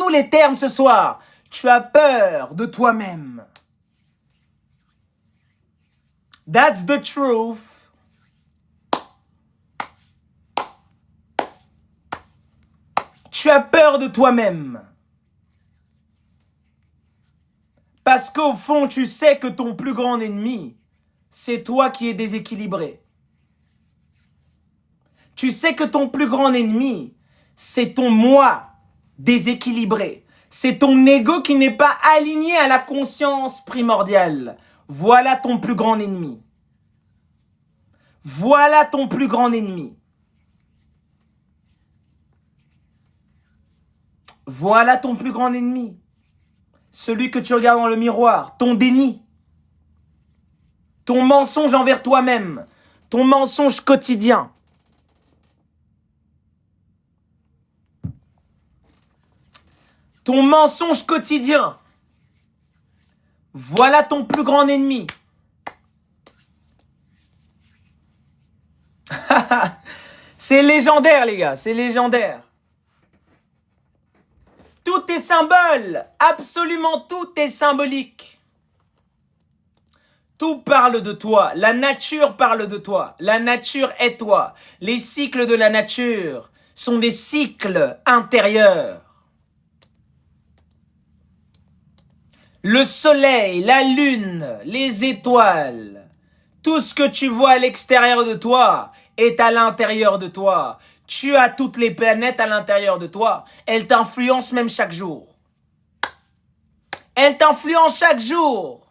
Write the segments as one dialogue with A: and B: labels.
A: tous les termes ce soir. Tu as peur de toi-même. That's the truth. Tu as peur de toi-même. Parce qu'au fond, tu sais que ton plus grand ennemi, c'est toi qui es déséquilibré. Tu sais que ton plus grand ennemi, c'est ton moi déséquilibré. C'est ton ego qui n'est pas aligné à la conscience primordiale. Voilà ton plus grand ennemi. Voilà ton plus grand ennemi. Voilà ton plus grand ennemi. Celui que tu regardes dans le miroir, ton déni. Ton mensonge envers toi-même. Ton mensonge quotidien. Ton mensonge quotidien. Voilà ton plus grand ennemi. C'est légendaire, les gars. C'est légendaire. Tout est symbole. Absolument tout est symbolique. Tout parle de toi. La nature parle de toi. La nature est toi. Les cycles de la nature sont des cycles intérieurs. Le soleil, la lune, les étoiles, tout ce que tu vois à l'extérieur de toi est à l'intérieur de toi. Tu as toutes les planètes à l'intérieur de toi. Elles t'influencent même chaque jour. Elles t'influencent chaque jour.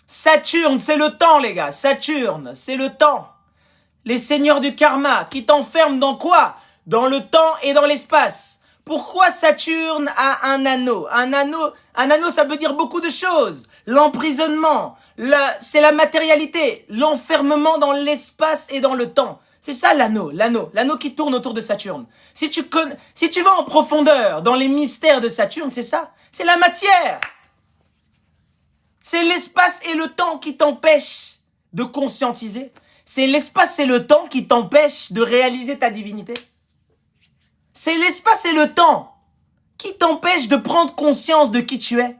A: Saturne, c'est le temps, les gars. Saturne, c'est le temps. Les seigneurs du karma qui t'enferment dans quoi? Dans le temps et dans l'espace. Pourquoi Saturne a un anneau? Un anneau, ça veut dire beaucoup de choses. L'emprisonnement, c'est la matérialité, l'enfermement dans l'espace et dans le temps. C'est ça l'anneau qui tourne autour de Saturne. Si tu vas en profondeur dans les mystères de Saturne, c'est ça. C'est la matière. C'est l'espace et le temps qui t'empêchent de conscientiser. C'est l'espace et le temps qui t'empêchent de réaliser ta divinité. C'est l'espace et le temps qui t'empêchent de prendre conscience de qui tu es.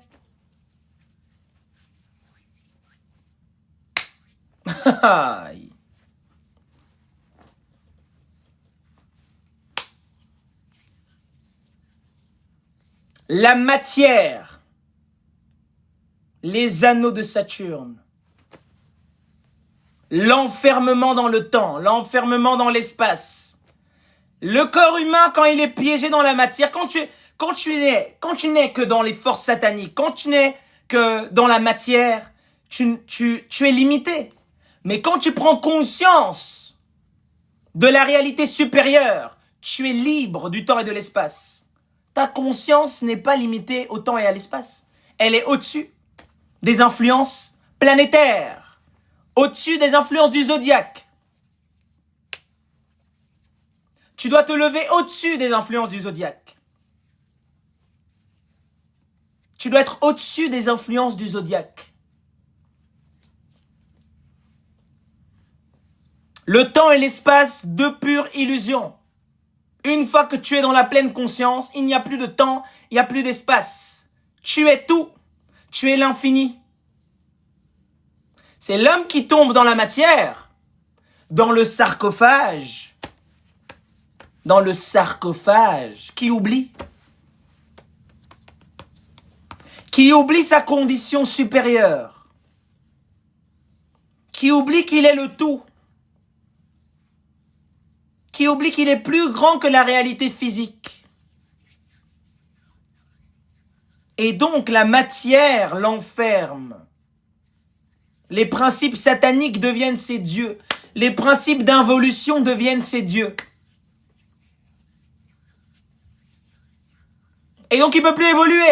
A: La matière, les anneaux de Saturne, l'enfermement dans le temps, l'enfermement dans l'espace. Le corps humain, quand il est piégé dans la matière, quand tu n'es que dans les forces sataniques, quand tu n'es que dans la matière, tu es limité. Mais quand tu prends conscience de la réalité supérieure, tu es libre du temps et de l'espace. Ta conscience n'est pas limitée au temps et à l'espace. Elle est au-dessus des influences planétaires, au-dessus des influences du zodiaque. Tu dois te lever au-dessus des influences du zodiaque. Tu dois être au-dessus des influences du zodiaque. Le temps et l'espace, deux pures illusions. Une fois que tu es dans la pleine conscience, il n'y a plus de temps, il n'y a plus d'espace. Tu es tout. Tu es l'infini. C'est l'homme qui tombe dans la matière, dans le sarcophage. Dans le sarcophage, qui oublie sa condition supérieure, qui oublie qu'il est le tout, qui oublie qu'il est plus grand que la réalité physique. Et donc la matière l'enferme. Les principes sataniques deviennent ses dieux. Les principes d'involution deviennent ses dieux. Et donc, il ne peut plus évoluer.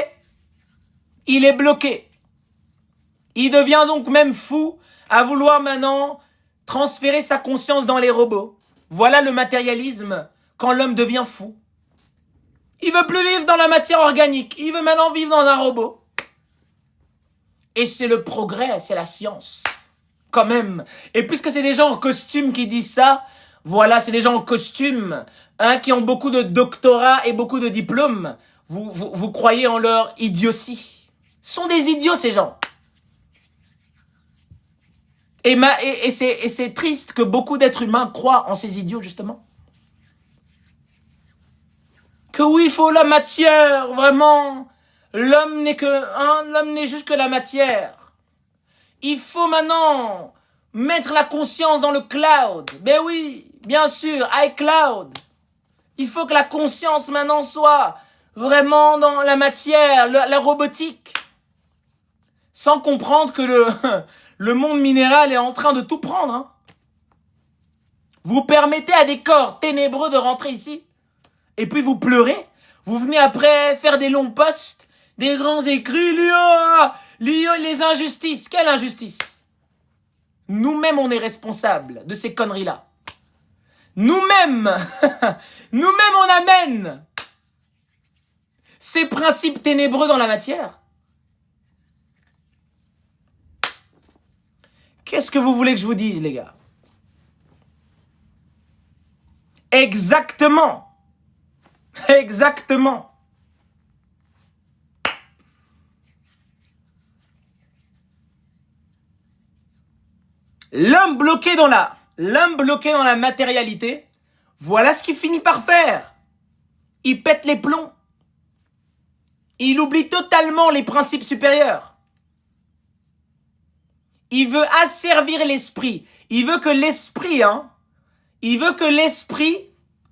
A: Il est bloqué. Il devient donc même fou à vouloir maintenant transférer sa conscience dans les robots. Voilà le matérialisme quand l'homme devient fou. Il veut plus vivre dans la matière organique. Il veut maintenant vivre dans un robot. Et c'est le progrès, c'est la science. Quand même. Et puisque c'est des gens en costume qui disent ça, Voilà, c'est des gens en costume, hein, qui ont beaucoup de doctorats et beaucoup de diplômes. Vous croyez en leur idiotie. Ce sont des idiots, ces gens. Et c'est triste que beaucoup d'êtres humains croient en ces idiots, justement. Que oui, il faut la matière, vraiment. L'homme n'est l'homme n'est juste que la matière. Il faut maintenant mettre la conscience dans le cloud. Ben oui, bien sûr, iCloud. Il faut que la conscience maintenant soit vraiment dans la matière, la robotique. Sans comprendre que le monde minéral est en train de tout prendre. Hein. Vous permettez à des corps ténébreux de rentrer ici. Et puis vous pleurez. Vous venez après faire des longs posts, des grands écrits. Lio, les injustices. Quelle injustice? Nous-mêmes, on est responsables de ces conneries-là. Nous-mêmes, nous-mêmes, on amène ces principes ténébreux dans la matière. Qu'est-ce que vous voulez que je vous dise, les gars? Exactement. Exactement. L'homme bloqué dans la matérialité, voilà ce qu'il finit par faire. Il pète les plombs. Il oublie totalement les principes supérieurs. Il veut asservir l'esprit. Il veut que l'esprit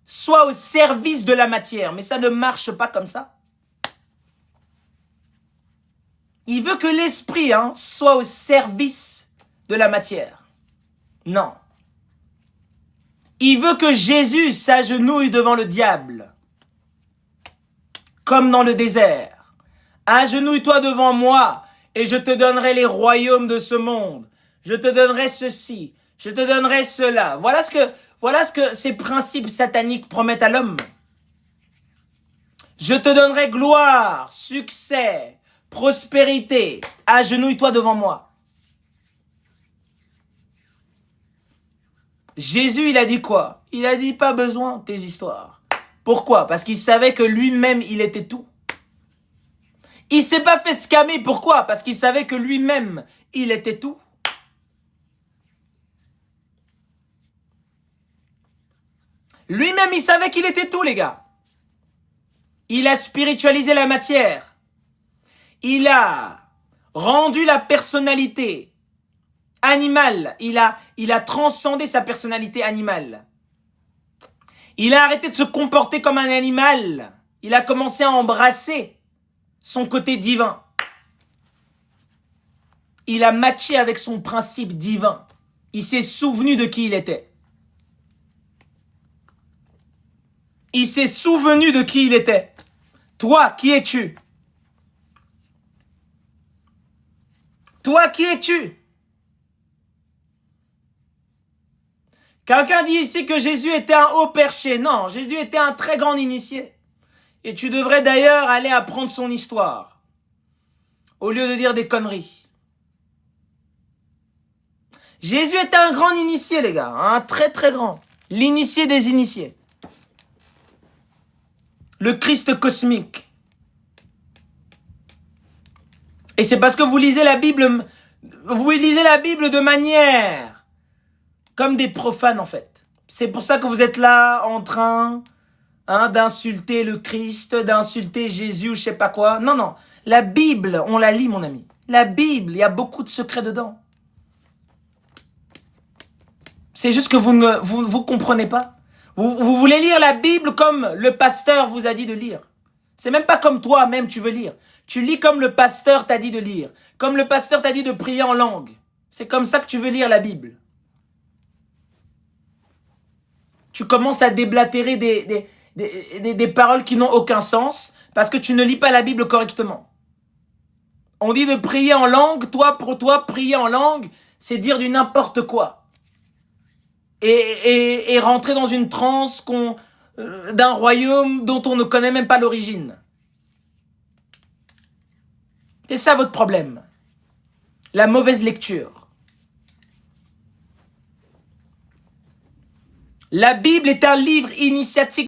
A: soit au service de la matière. Mais ça ne marche pas comme ça. Il veut que l'esprit soit au service de la matière. Non. Il veut que Jésus s'agenouille devant le diable. Comme dans le désert. Agenouille-toi devant moi et je te donnerai les royaumes de ce monde. Je te donnerai ceci. Je te donnerai cela. Voilà ce que ces principes sataniques promettent à l'homme. Je te donnerai gloire, succès, prospérité. Agenouille-toi devant moi. Jésus, il a dit quoi? Il a dit pas besoin de tes histoires. Pourquoi? Parce qu'il savait que lui-même, il était tout. Il s'est pas fait scammer. Pourquoi? Parce qu'il savait que lui-même, il était tout. Lui-même, il savait qu'il était tout, les gars. Il a spiritualisé la matière. Il a rendu la personnalité animale. Il a transcendé sa personnalité animale. Il a arrêté de se comporter comme un animal. Il a commencé à embrasser son côté divin. Il a matché avec son principe divin. Il s'est souvenu de qui il était. Il s'est souvenu de qui il était. Toi, qui es-tu? Toi, qui es-tu? Quelqu'un dit ici que Jésus était un haut perché. Non, Jésus était un très grand initié. Et tu devrais d'ailleurs aller apprendre son histoire. Au lieu de dire des conneries. Jésus était un grand initié, les gars. Un très très grand. L'initié des initiés. Le Christ cosmique. Et c'est parce que vous lisez la Bible de manière comme des profanes, en fait. C'est pour ça que vous êtes là en train d'insulter le Christ, d'insulter Jésus ou je sais pas quoi. Non, non. La Bible, on la lit, mon ami. La Bible, il y a beaucoup de secrets dedans. C'est juste que vous comprenez pas. Vous voulez lire la Bible comme le pasteur vous a dit de lire. C'est même pas comme toi-même tu veux lire. Tu lis comme le pasteur t'a dit de lire. Comme le pasteur t'a dit de prier en langue. C'est comme ça que tu veux lire la Bible. Tu commences à déblatérer des paroles qui n'ont aucun sens parce que tu ne lis pas la Bible correctement. On dit de prier en langue. Toi, pour toi, prier en langue, c'est dire du n'importe quoi. Et rentrer dans une transe d'un royaume dont on ne connaît même pas l'origine. C'est ça votre problème. La mauvaise lecture. La Bible est un livre initiatique